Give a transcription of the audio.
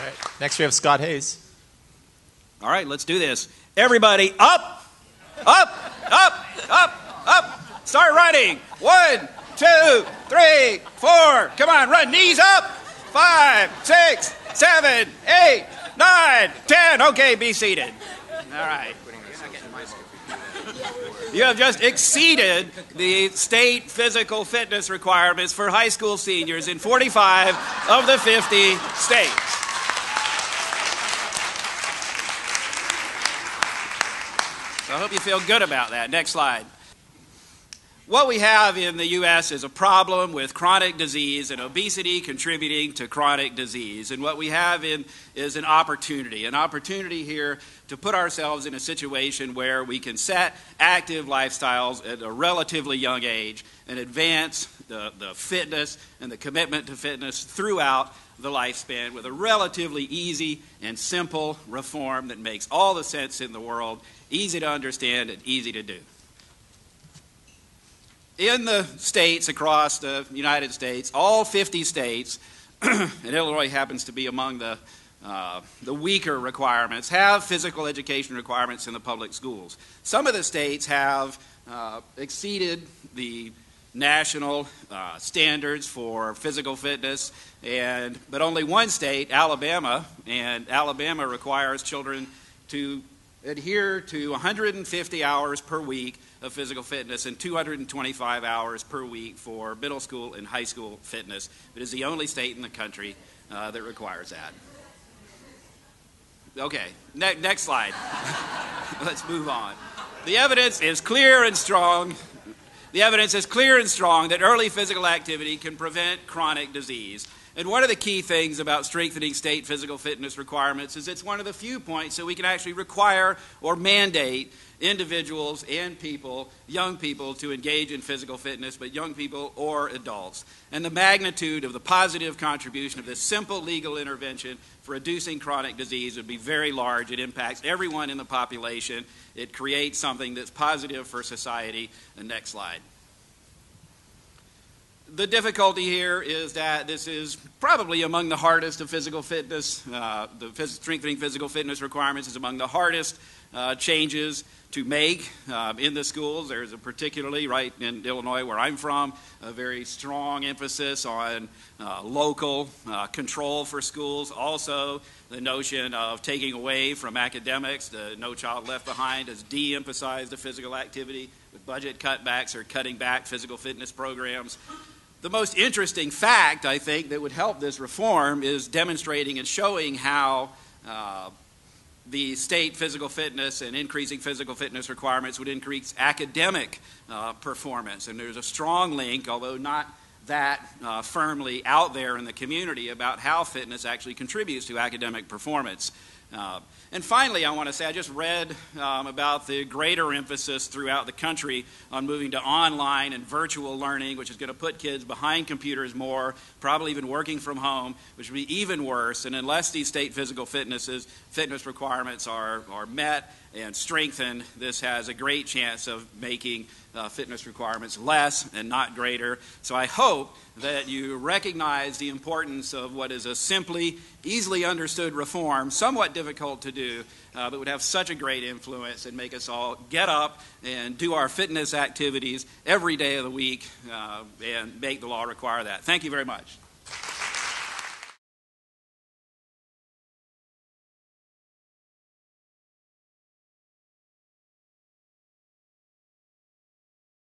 All right. Next we have Scott Hayes. All right, let's do this. Everybody, up, up, up, up, up. Start running. 1, 2, 3, 4. Come on, run. Knees up. 5, 6, 7, 8, 9, 10. Okay, be seated. All right. You have just exceeded the state physical fitness requirements for high school seniors in 45 of the 50 states. So I hope you feel good about that. Next slide. What we have in the U.S. is a problem with chronic disease and obesity contributing to chronic disease. And what we have is an opportunity here to put ourselves in a situation where we can set active lifestyles at a relatively young age and advance the fitness and the commitment to fitness throughout the lifespan with a relatively easy and simple reform that makes all the sense in the world, easy to understand and easy to do. In the states across the United States, all 50 states, and Illinois happens to be among the weaker requirements, have physical education requirements in the public schools. Some of the states have exceeded the national standards for physical fitness, but only one state, Alabama, and Alabama requires children to adhere to 150 hours per week of physical fitness and 225 hours per week for middle school and high school fitness. It is the only state in the country that requires that. Okay, next slide. Let's move on. The evidence is clear and strong. The evidence is clear and strong that early physical activity can prevent chronic disease. And one of the key things about strengthening state physical fitness requirements is it's one of the few points that we can actually require or mandate individuals and people, young people, to engage in physical fitness, but young people or adults. And the magnitude of the positive contribution of this simple legal intervention for reducing chronic disease would be very large. It impacts everyone in the population. It creates something that's positive for society. And next slide. The difficulty here is that this is probably among the hardest of physical fitness. Strengthening physical fitness requirements is among the hardest changes to make in the schools. There's particularly right in Illinois, where I'm from, a very strong emphasis on local control for schools. Also, the notion of taking away from academics. The No Child Left Behind has de-emphasized the physical activity with budget cutbacks or cutting back physical fitness programs. The most interesting fact, I think, that would help this reform is demonstrating and showing how the state physical fitness and increasing physical fitness requirements would increase academic performance. And there's a strong link, although not that firmly out there in the community, about how fitness actually contributes to academic performance. And finally, I want to say I just read about the greater emphasis throughout the country on moving to online and virtual learning, which is going to put kids behind computers more, probably even working from home, which would be even worse. And unless these state physical fitness requirements are met and strengthened, this has a great chance of making fitness requirements less and not greater. So I hope that you recognize the importance of what is a simply, easily understood reform, somewhat difficult to do, but would have such a great influence and make us all get up and do our fitness activities every day of the week and make the law require that. Thank you very much.